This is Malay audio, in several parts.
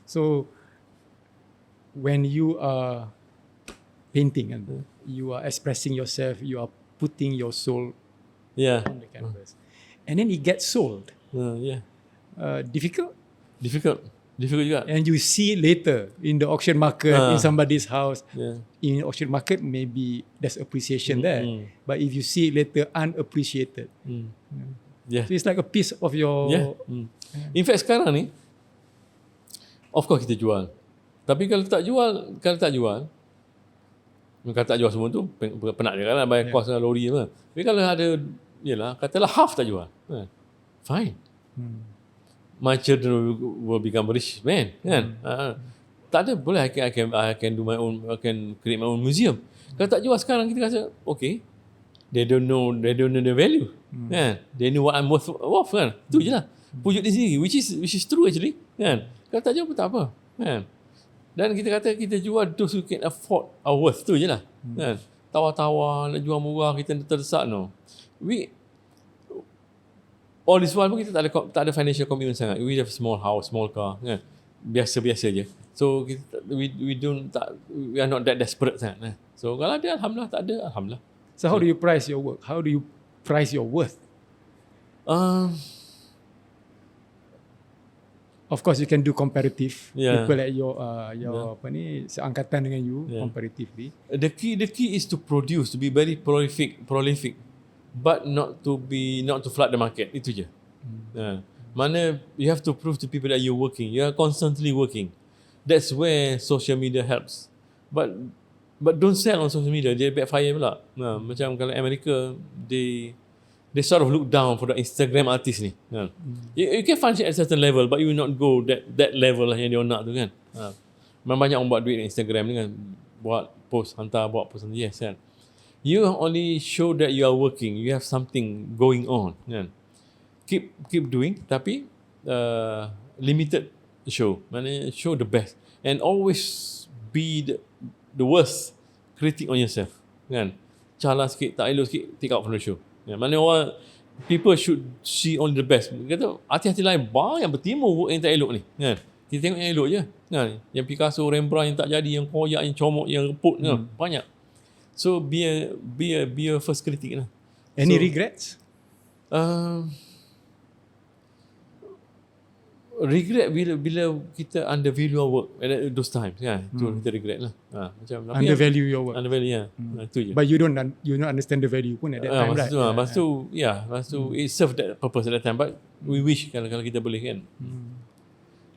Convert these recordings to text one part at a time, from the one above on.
So when you are painting and you are expressing yourself, you are putting your soul on the canvas, and then it gets sold. Difficult juga. And you see it later in the auction market, in somebody's house. In auction market, maybe there's appreciation there. But if you see it later unappreciated, so it's like a piece of your... In fact sekarang ni, of course kita jual. Tapi kalau tak jual semua tu, penat je kan, bayar kos lori apa. Tapi kalau ada, katalah half tak jual, fine. My children will become rich man, kan? Tak ada, boleh I can do my own, I can create my own museum. Kalau tak jual sekarang, kita rasa okay, they don't know the value, kan? They know what I'm worth, kan? Tu je lah, pujuk di sini, which is true actually, kan? Kalau tak jual pun tak apa, kan? Dan kita kata kita jual those who can afford our worth, tu je lah, kan? Tawar-tawar, nak jual murah, kita terdesak, no. All this while pun kita tak ada financial commitment sangat. We have small house, small car, kan? Biasa-biasa je. So we are not that desperate sangat. So kalau ada, alhamdulillah. Tak ada, alhamdulillah. So how do you price your work? How do you price your worth? Of course you can do comparative. People like your seangkatan dengan you, comparatively. The key is to produce, to be very prolific. But not to flood the market. Itu je. Mana you have to prove to people that you're working. You are constantly working. That's where social media helps. But don't sell on social media. Dia backfire pula. Macam kalau America, they sort of look down for the Instagram artist ni. You can function at a certain level, but you will not go that level lah yang dia nak tu, kan. Memang banyak orang buat duit di Instagram ni, kan. Buat post, hantar. Yes, kan. You only show that you are working, you have something going on, kan. Keep doing, tapi limited show. Maknanya show the best and always be the worst critic on yourself, kan. Calar sikit, tak elok sikit, take out from the show. Maknanya people should see only the best. Kata artis-artis lain banyak bertimbul work yang tak elok ni, kan. Kita tengok yang elok je, kan. Yang Picasso, Rembrandt yang tak jadi, yang koyak, yang comot, yang reput, kan. Banyak. So be a first critic lah. Any regrets? Regret bila kita undervalue our work at those times, kan. Itu kita regret lah. Macam undervalue your work. Undervalue, itu je. But you don't understand the value pun at that time, right? Lepas tu it served that purpose at that time. But we wish kalau kita boleh, kan.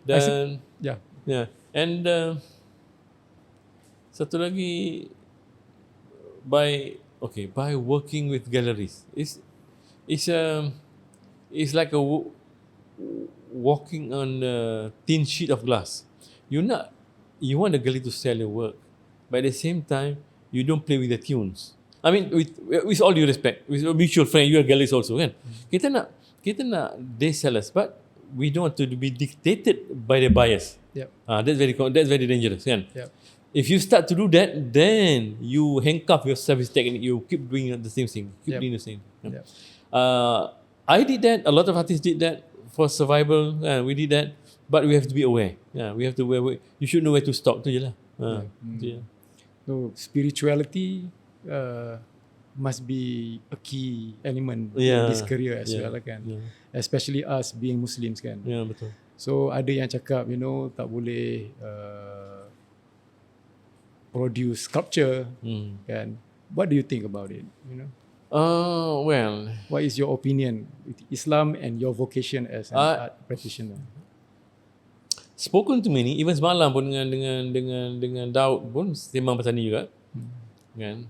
Dan and satu lagi, by working with galleries, it's like walking on a thin sheet of glass. You want the gallery to sell your work, but at the same time you don't play with the tunes. I mean, with all due respect, with a mutual friend, you are galleries also, kan. Kita nak they sell us, but we don't want to be dictated by the buyers. That's very dangerous, kan. If you start to do that, then you handcuff yourself with technique. You keep doing the same thing. Doing the same. I did that. A lot of artists did that for survival. We did that, but we have to be aware. We have to aware. You should know where to stop. Tu je lah. So spirituality must be a key element in this career as well, kan. Especially us being Muslims, kan. Betul. So ada yang cakap, tak boleh produce sculpture, kan. What do you think about it? Well, what is your opinion with Islam and your vocation as an art practitioner? Spoken to many, even semalam pun dengan Daud pun sembang pasal ni juga, kan.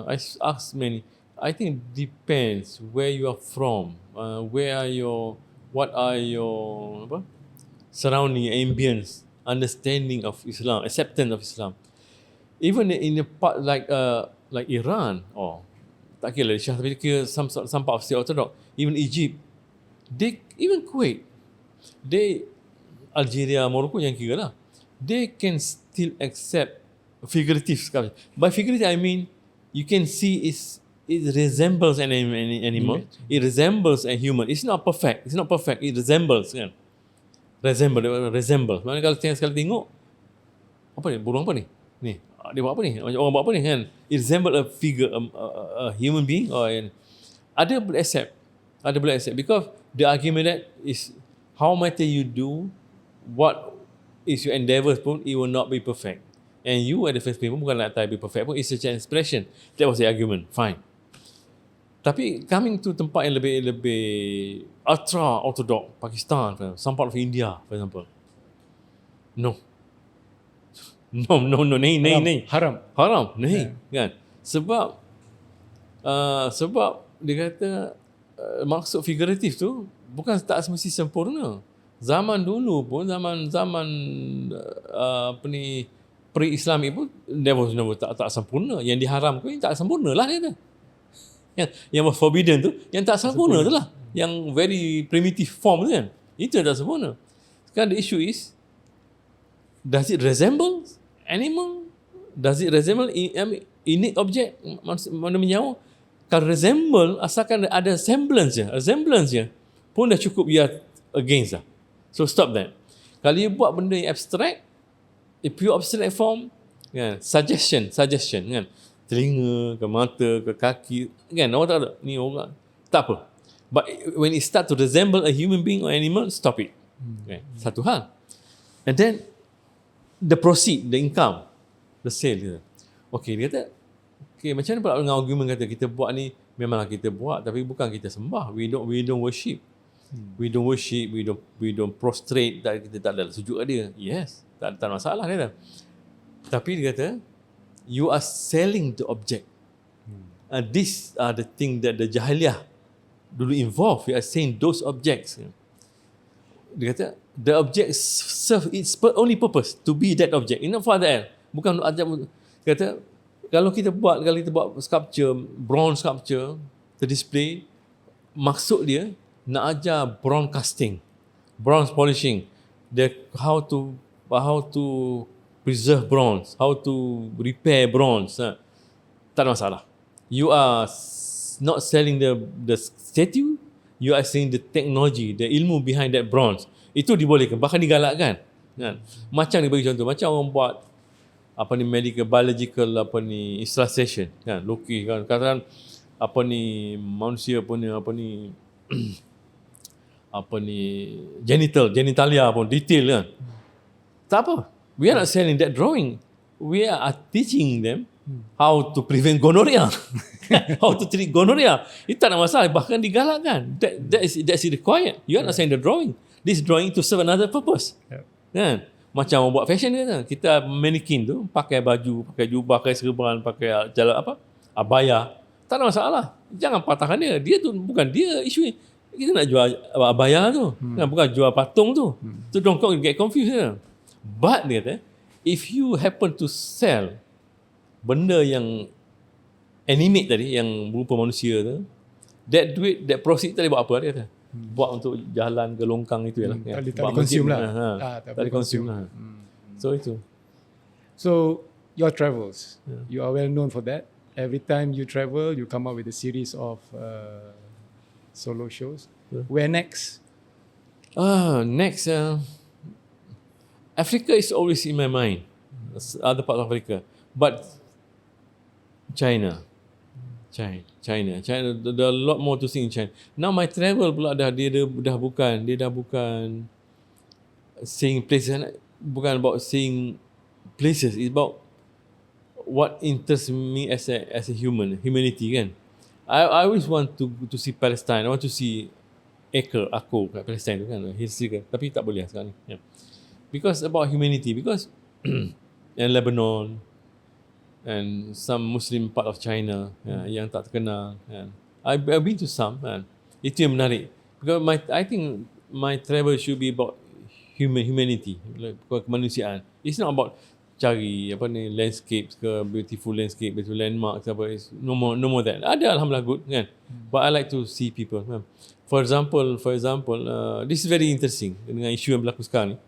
I ask many. I think depends where you are from, what are your surrounding, ambience, understanding of Islam, acceptance of Islam. Even in a part like Iran, tak kira Shah, tapi kira some part of State Orthodox, even Egypt, even Kuwait, Algeria, Morocco yang kira lah, they can still accept figurative sculpture. By figurative I mean you can see it resembles an animal, it resembles a human. It's not perfect. It resembles, kan. Resemble. Maksudnya kalau sekali tengok, apa ni? Burung apa ni? Ni. Dia buat apa ni? Orang buat apa ni kan? It resemble a figure, a human being or ada boleh accept. Because the argument that is how matter you do, what is your endeavours pun, it will not be perfect. And you at the first place pun bukan nak be perfect pun, it's such an expression. That was the argument. Fine. Tapi coming to tempat yang lebih ultra orthodox, Pakistan, some part of India, for example. No, nahi. Haram. Nahi. Kan? Sebab dia kata maksud figuratif tu bukan tak semesti sempurna. Zaman dulu pun, zaman pre-Islamic pun tak sempurna. Yang diharamkan tak sempurna lah dia kata. Yang forbidden tu, yang tak sempurna tu lah. Yang very primitive form tu kan. Itu yang tak sempurna. Sekarang the issue is, does it resemble animal? Does it resemble innate object? Mana menyawa? Kalau resemble, asalkan ada semblance je, pun dah cukup you are against lah. So stop that. Kalau you buat benda yang abstract, pure abstract form, kan, suggestion kan, telinga ke mata ke kaki kan, orang tak ada ni orang tak apa, but when it start to resemble a human being or animal, stop it. Okay. Satu hal. And then the proceed, the income, the sale dia. Okay, dia kata okay, macam mana pula dengan argument kata kita buat ni, memanglah kita buat tapi bukan kita sembah, we don't worship. We don't prostrate, kita tak ada sujud dia. Yes, tak masalah dia kata. Tapi dia kata you are selling the object. And these are the thing that the jahiliyah dulu involved. We are saying those objects. Dia kata the object serve its only purpose to be that object. Not for other. Bukan objek. Kata kalau kita buat sculpture, bronze sculpture to display, maksud dia nak ajar bronze casting, bronze polishing, how to preserve bronze, how to repair bronze. Tak ada masalah. You are not selling the statue, you are selling the technology, the ilmu behind that bronze. Itu dibolehkan, bahkan digalakkan. Kan? Macam dia bagi contoh, macam orang buat medical, biological illustration, kan, lukis kan, katakan manusia genitalia pun detail kan. Tak apa. We are not selling that drawing. We are teaching them how to prevent gonorrhea. How to treat gonorrhea. Itu tak ada masalah. Bahkan digalakkan. That's required. You are not selling the drawing. This drawing to serve another purpose. Kan? Macam orang buat fashion kita mannequin tu pakai baju, pakai jubah, pakai serban, pakai abaya. Tak ada masalah. Jangan patahkan dia. Dia tu bukan dia isu. Kita nak jual abaya tu. Bukan jual patung tu. So don't get confused. But dia kata, if you happen to sell benda yang animate tadi, yang berupa manusia tu, that duit, that proceed tadi buat apa dia kata? Buat untuk jalan ke longkang itu lah. Tak consume lah. Tak consume lah. So itu. So your travels, you are well known for that. Every time you travel, you come up with a series of solo shows. Where next? Next, Africa is always in my mind. Other parts of Africa, but China. There are a lot more to see in China. Now my travel pula dah bukan seeing places, bukan about seeing places. It's about what interests me as a humanity kan. I always want to see Palestine. I want to see aku kat Palestine tu kan, history kan. Tapi tak boleh sekarang ni. Yeah. Because about humanity, because and Lebanon and some Muslim part of China yang tak terkenal. I've been to some. Itu yang menarik. Because I think my travel should be about humanity, kemanusiaan. It's not about cari landscapes ke, beautiful landscape, beautiful landmarks apa. No more that. Ada alhamdulillah good kan. But I like to see people. For example, this is very interesting dengan isu yang berlaku sekarang ni.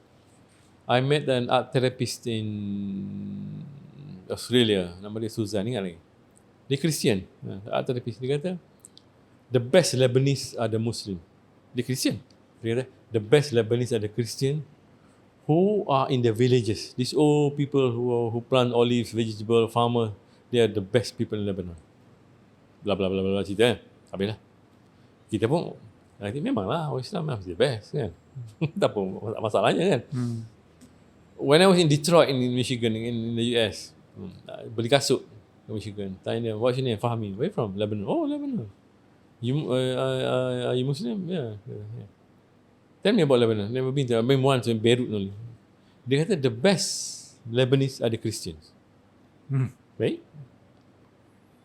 I met an art therapist in Australia, nama dia Suzan, ingat lagi. Dia Christian, art therapist. Dia kata the best Lebanese are the Muslim. Dia Christian, The best Lebanese are the Christian who are in the villages. These old people who plant olives, vegetable, farmer, they are the best people in Lebanon. Bla bla bla bla cerita habislah. Kita pun memanglah orang Islam mesti the best kan. Tak apa masalahnya kan. When I was in Detroit in Michigan in the US, beli kasut in Michigan. Tanya, what's your name? Fahmi. Where from? Lebanon. Oh, Lebanon. Are you Muslim? Yeah. Tell me about Lebanon. Never been there. I've been once in Beirut only. Dia kata the best Lebanese are the Christians. Right?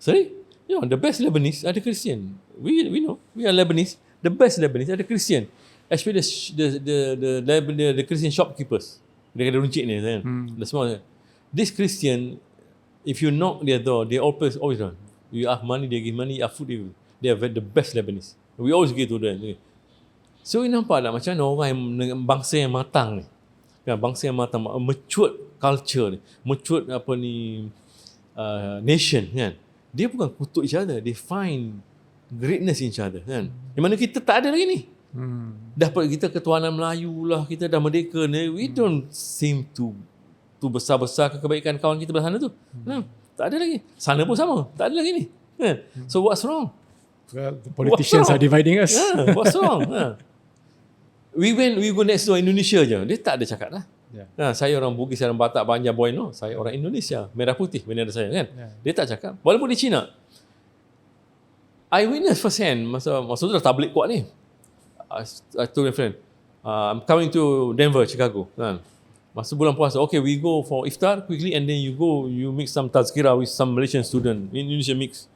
Sorry? The best Lebanese are the Christian. We know. We are Lebanese. The best Lebanese are the Christian. Especially the Christian shopkeepers. Dia kata runcit ni kan. The small. This Christian, if you knock their door, they always run. You ask money, they give money. You ask food, they are the best Lebanese. We always give to them. So you nampak tak macam mana orang yang bangsa yang matang ni. Kan, bangsa yang matang, matured culture ni, matured nation kan. Dia bukan kutuk each other, they find greatness in each other kan. Di mana kita tak ada lagi ni. Dah kita ketuanan Melayu lah, kita dah merdeka ni, we don't seem to besar-besar kebaikan kawan kita belah sana tu. Tak ada lagi. Sana pun sama, tak ada lagi ni. Kan? So what's wrong? Well, the politicians are dividing us. What's wrong? We go next door Indonesia je. Dia tak ada cakap lah. Saya orang Bugis, saya orang Batak, Banjar, Boy, no. Saya orang Indonesia. Merah putih bendera saya kan. Dia tak cakap. Walaupun di China. I witness first hand. Masa tu dah tablik kuat ni. I told my friend, I'm coming to Denver, Chicago. Kan. Masa bulan puasa, okay, we go for iftar quickly and then you mix some tazkirah with some Malaysian student. Indonesia mix.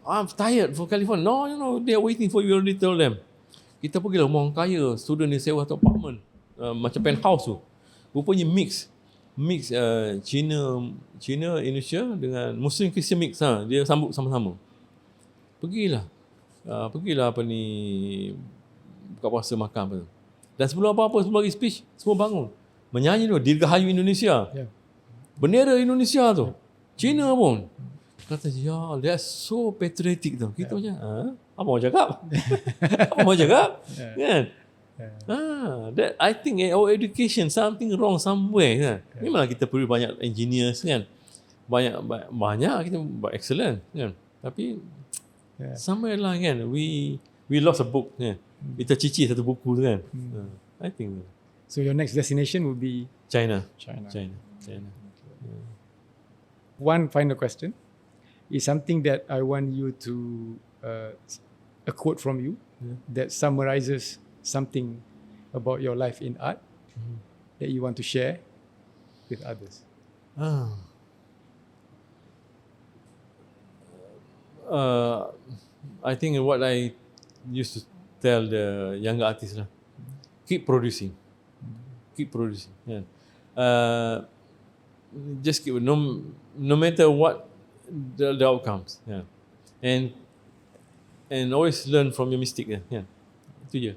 I'm tired for California. No, they are waiting for you. Already told them. Kita pergi lah rumah orang kaya, student ni sewa atau apartment, macam penthouse tu. Rupanya mix Cina, Indonesia dengan Muslim Christian mix. Dia sambut sama-sama. Pergilah buka puasa makan apa tu. Dan sebelum apa-apa, sebelum bagi speech, semua bangun. Menyanyi tu, Dirgahayu Indonesia. Bendera Indonesia tu. Cina pun. Kata, ya, they are so patriotic tu. Kita macam, apa mau cakap? Apa mau cakap? Kan? That I think our education something wrong somewhere kan. Memanglah kita perlu banyak engineers kan. Banyak kita excellent kan. Tapi somewhere lah kan we lost a book kan. Kita cici satu buku tu kan. I think so your next destination would be China. One final question is something that I want you to a quote from you that summarizes something about your life in art that you want to share with others. I think what I used to tell the younger artists lah, keep producing. Yeah. Just keep no matter what the outcomes. Yeah. And always learn from your mistake. Yeah. Itu je.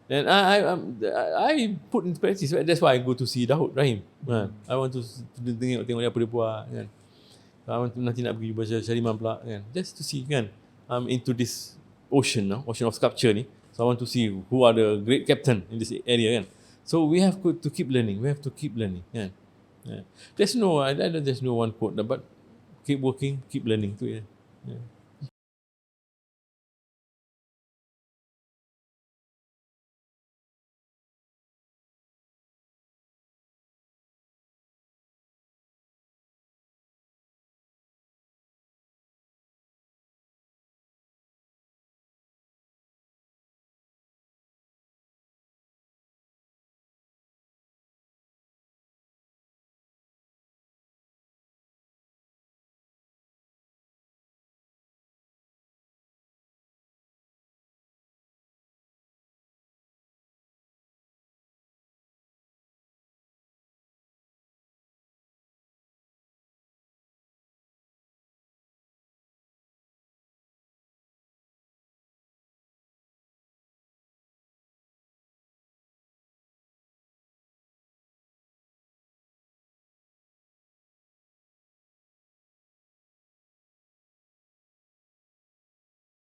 And I put in practice. That's why I go to see Daud Rahim. I want to tengok dia apa dia buat kan. I want to nanti nak pergi baca Syariman pula kan. Just to see kan. I'm into this ocean of sculpture ni. So I want to see who are the great captain in this area kan. So we have to keep learning. We have to keep learning kan. There's no one quote but keep working, keep learning tu ya.